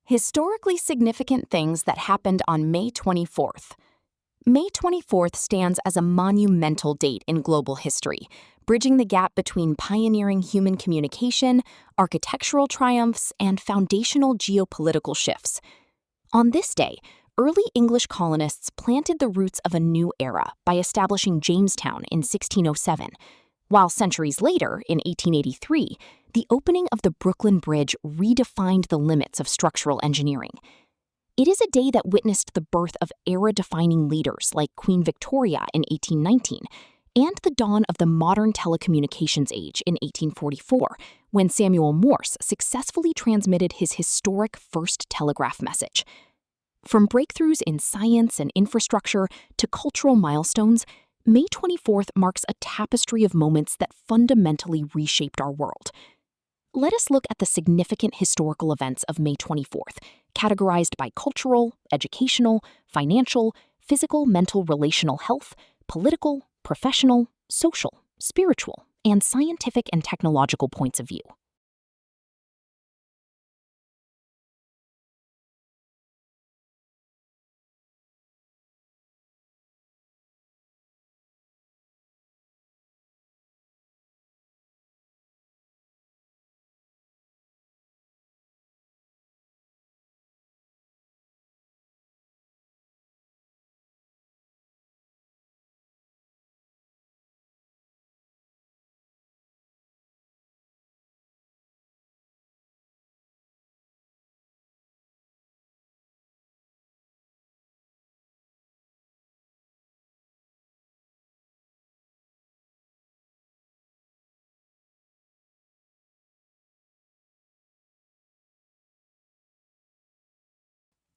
Historically significant things that happened on May 24th. May 24th stands as a monumental date in global history, bridging the gap between pioneering human communication, architectural triumphs, and foundational geopolitical shifts. On this day, early English colonists planted the roots of a new era by establishing Jamestown in 1607, while centuries later, in 1883, the opening of the Brooklyn Bridge redefined the limits of structural engineering. It is a day that witnessed the birth of era-defining leaders like Queen Victoria in 1819 and the dawn of the modern telecommunications age in 1844, when Samuel Morse successfully transmitted his historic first telegraph message. From breakthroughs in science and infrastructure to cultural milestones, May 24th marks a tapestry of moments that fundamentally reshaped our world. Let us look at the significant historical events of May 24th, categorized by cultural, educational, financial, physical, mental, relational health, political, professional, social, spiritual, and scientific and technological points of view.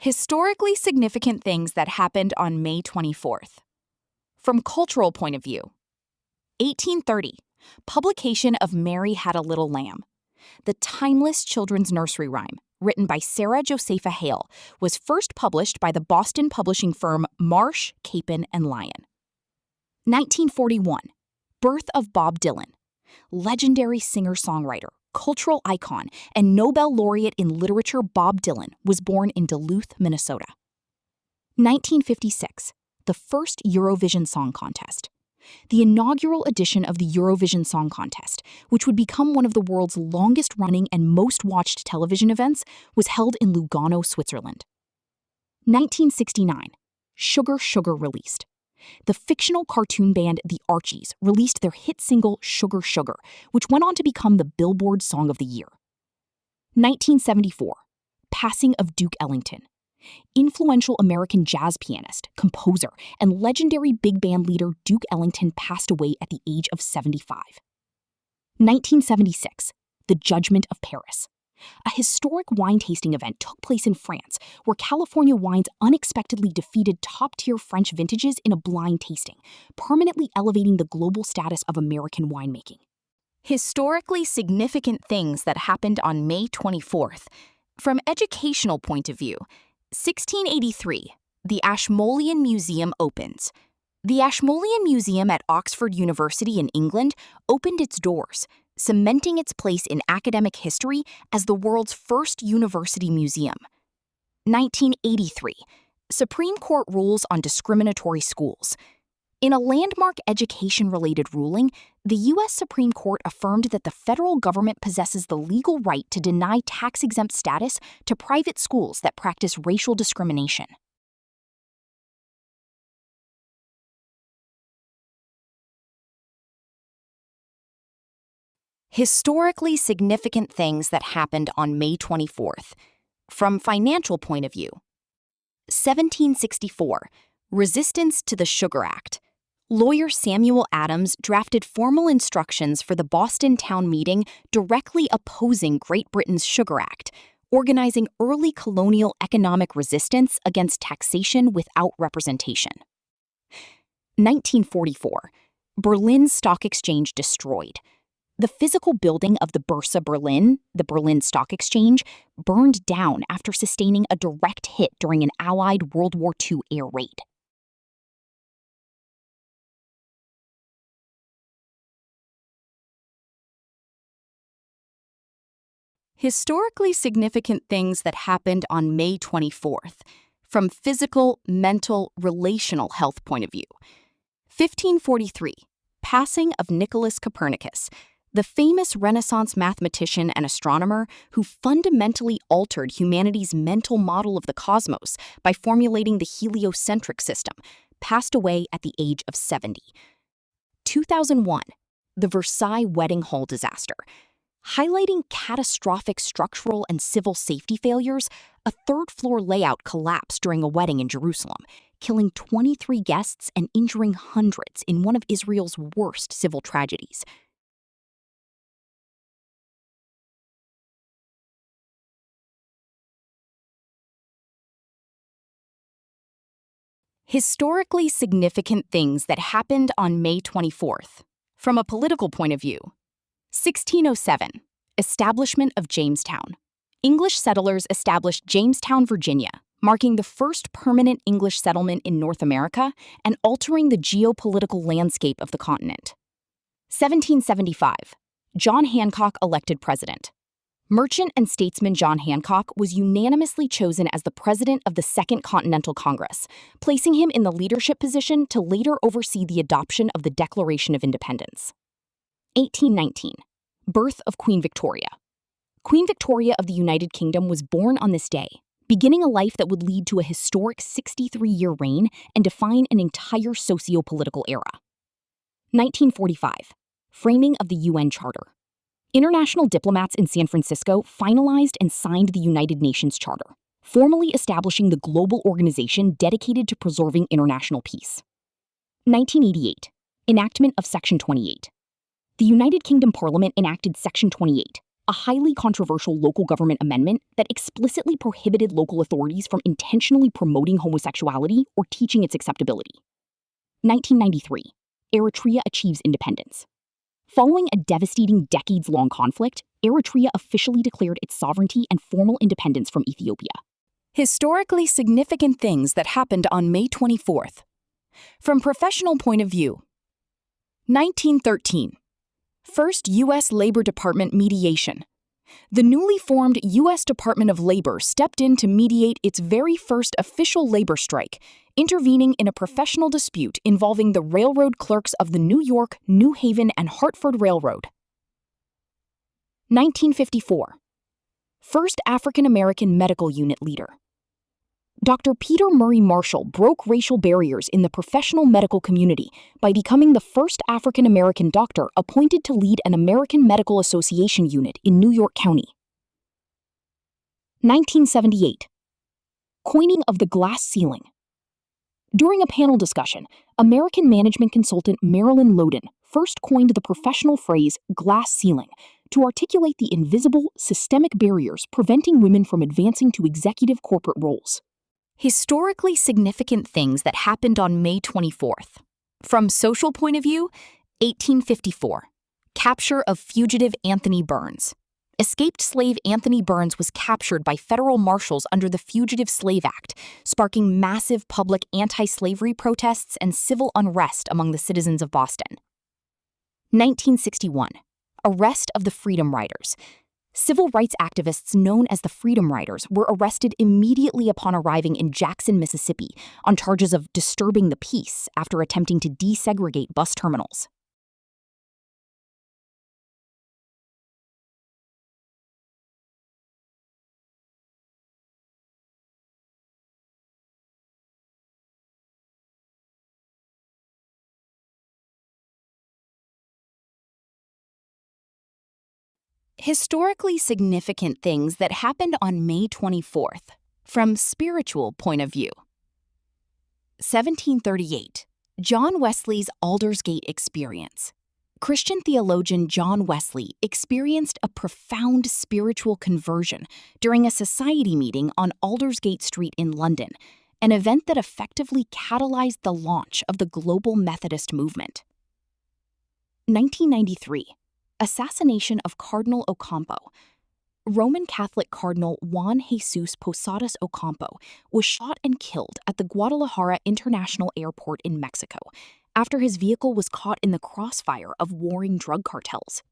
Historically significant things that happened on May 24th. From cultural point of view, 1830, publication of Mary Had a Little Lamb. The timeless children's nursery rhyme, written by Sarah Josepha Hale, was first published by the Boston publishing firm Marsh, Capon, and Lyon. 1941, birth of Bob Dylan. Legendary singer-songwriter, cultural icon, and Nobel laureate in literature Bob Dylan was born in Duluth, Minnesota. 1956, the first Eurovision Song Contest. The inaugural edition of the Eurovision Song Contest, which would become one of the world's longest-running and most-watched television events, was held in Lugano, Switzerland. 1969, Sugar Sugar released. The fictional cartoon band The Archies released their hit single Sugar Sugar, which went on to become the Billboard Song of the Year. 1974, passing of Duke Ellington. Influential American jazz pianist, composer, and legendary big band leader Duke Ellington passed away at the age of 75. 1976, the Judgment of Paris. A historic wine tasting event took place in France, where California wines unexpectedly defeated top-tier French vintages in a blind tasting, permanently elevating the global status of American winemaking. Historically significant things that happened on May 24th. From educational point of view, 1683, the Ashmolean Museum opens. The Ashmolean Museum at Oxford University in England opened its doors, cementing its place in academic history as the world's first university museum. 1983, Supreme Court rules on discriminatory schools. In a landmark education-related ruling, the U.S. Supreme Court affirmed that the federal government possesses the legal right to deny tax-exempt status to private schools that practice racial discrimination. Historically significant things that happened on May 24th. From financial point of view, 1764, resistance to the Sugar Act. Lawyer Samuel Adams drafted formal instructions for the Boston town meeting directly opposing Great Britain's Sugar Act, organizing early colonial economic resistance against taxation without representation. 1944, Berlin Stock Exchange destroyed. The physical building of the Börse Berlin, the Berlin Stock Exchange, burned down after sustaining a direct hit during an Allied World War II air raid. Historically significant things that happened on May 24th, from physical, mental, relational health point of view. 1543, passing of Nicholas Copernicus, the famous Renaissance mathematician and astronomer who fundamentally altered humanity's mental model of the cosmos by formulating the heliocentric system, passed away at the age of 70. 2001, the Versailles Wedding Hall disaster. Highlighting catastrophic structural and civil safety failures, a third-floor layout collapsed during a wedding in Jerusalem, killing 23 guests and injuring hundreds in one of Israel's worst civil tragedies. Historically significant things that happened on May 24th. From a political point of view, 1607, establishment of Jamestown. English settlers established Jamestown, Virginia, marking the first permanent English settlement in North America and altering the geopolitical landscape of the continent. 1775, John Hancock elected president. Merchant and statesman John Hancock was unanimously chosen as the president of the Second Continental Congress, placing him in the leadership position to later oversee the adoption of the Declaration of Independence. 1819, birth of Queen Victoria. Queen Victoria of the United Kingdom was born on this day, beginning a life that would lead to a historic 63-year reign and define an entire socio-political era. 1945, framing of the UN Charter. International diplomats in San Francisco finalized and signed the United Nations Charter, formally establishing the global organization dedicated to preserving international peace. 1988, enactment of Section 28. The United Kingdom Parliament enacted Section 28, a highly controversial local government amendment that explicitly prohibited local authorities from intentionally promoting homosexuality or teaching its acceptability. 1993, Eritrea achieves independence. Following a devastating decades-long conflict, Eritrea officially declared its sovereignty and formal independence from Ethiopia. Historically significant things that happened on May 24th. From professional point of view, 1913, first U.S. Labor Department mediation. The newly formed U.S. Department of Labor stepped in to mediate its very first official labor strike, intervening in a professional dispute involving the railroad clerks of the New York, New Haven, and Hartford Railroad. 1954, first African American medical unit leader. Dr. Peter Murray Marshall broke racial barriers in the professional medical community by becoming the first African American doctor appointed to lead an American Medical Association unit in New York County. 1978, coining of the glass ceiling. During a panel discussion, American management consultant Marilyn Loden first coined the professional phrase glass ceiling to articulate the invisible, systemic barriers preventing women from advancing to executive corporate roles. Historically significant things that happened on May 24th. From social point of view, 1854, capture of fugitive Anthony Burns. Escaped slave Anthony Burns was captured by federal marshals under the Fugitive Slave Act, sparking massive public anti-slavery protests and civil unrest among the citizens of Boston. 1961, arrest of the Freedom Riders. Civil rights activists known as the Freedom Riders were arrested immediately upon arriving in Jackson, Mississippi, on charges of disturbing the peace after attempting to desegregate bus terminals. Historically significant things that happened on May 24th, from spiritual point of view. 1738, John Wesley's Aldersgate experience. Christian theologian John Wesley experienced a profound spiritual conversion during a society meeting on Aldersgate Street in London, an event that effectively catalyzed the launch of the global Methodist movement. 1993, assassination of Cardinal Ocampo. Roman Catholic Cardinal Juan Jesus Posadas Ocampo was shot and killed at the Guadalajara International Airport in Mexico after his vehicle was caught in the crossfire of warring drug cartels.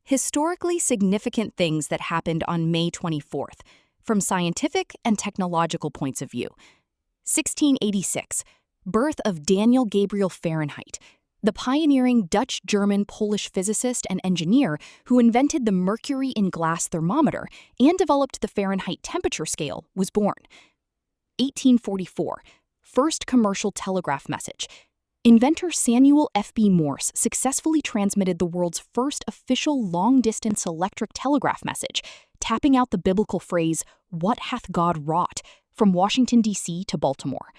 Historically significant things that happened on May 24th, from scientific and technological points of view. 1686, birth of Daniel Gabriel Fahrenheit, the pioneering Dutch-German-Polish physicist and engineer who invented the mercury in glass thermometer and developed the Fahrenheit temperature scale, was born. 1844, first commercial telegraph message. Inventor Samuel F.B. Morse successfully transmitted the world's first official long-distance electric telegraph message, tapping out the biblical phrase, "What hath God wrought?" from Washington, D.C. to Baltimore.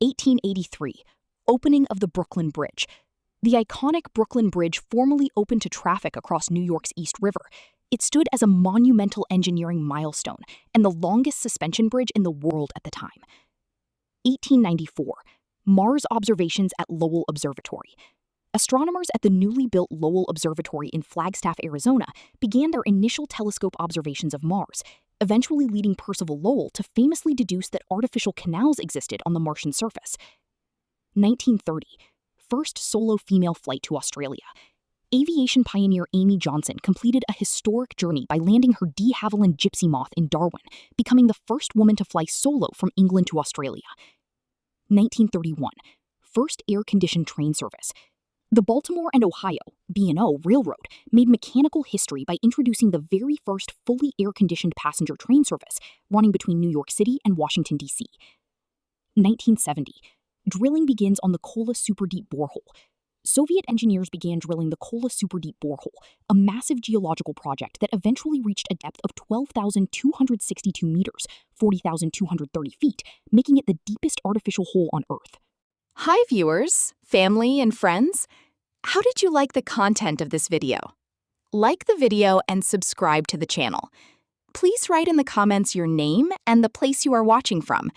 1883, opening of the Brooklyn Bridge. The iconic Brooklyn Bridge formally opened to traffic across New York's East River. It stood as a monumental engineering milestone and the longest suspension bridge in the world at the time. 1894, Mars observations at Lowell Observatory. Astronomers at the newly built Lowell Observatory in Flagstaff, Arizona, began their initial telescope observations of Mars, eventually leading Percival Lowell to famously deduce that artificial canals existed on the Martian surface. 1930, first solo female flight to Australia. Aviation pioneer Amy Johnson completed a historic journey by landing her de Havilland Gypsy Moth in Darwin, becoming the first woman to fly solo from England to Australia. 1931, first air-conditioned train service. The Baltimore and Ohio B&O Railroad made mechanical history by introducing the very first fully air-conditioned passenger train service, running between New York City and Washington, D.C. 1970, drilling begins on the Kola Superdeep borehole. Soviet engineers began drilling the Kola Superdeep borehole, a massive geological project that eventually reached a depth of 12,262 meters, 40,230 feet, making it the deepest artificial hole on Earth. Hi viewers, family, and friends. How did you like the content of this video? Like the video and subscribe to the channel. Please write in the comments your name and the place you are watching from.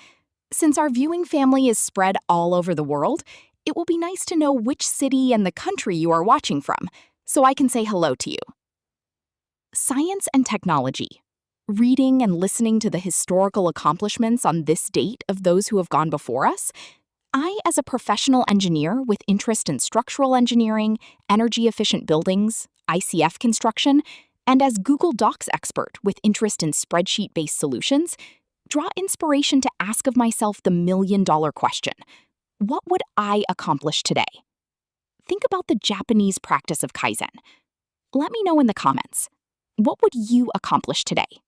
Since our viewing family is spread all over the world, it will be nice to know which city and the country you are watching from, so I can say hello to you. Science and technology. Reading and listening to the historical accomplishments on this date of those who have gone before us, I, as a professional engineer with interest in structural engineering, energy-efficient buildings, ICF construction, and as Google Docs expert with interest in spreadsheet-based solutions, draw inspiration to ask of myself the million-dollar question. What would I accomplish today? Think about the Japanese practice of Kaizen. Let me know in the comments. What would you accomplish today?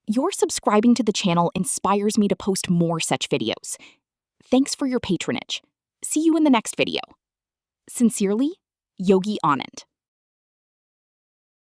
Your subscribing to the channel inspires me to post more such videos. Thanks for your patronage. See you in the next video. Sincerely, Yogi Anand.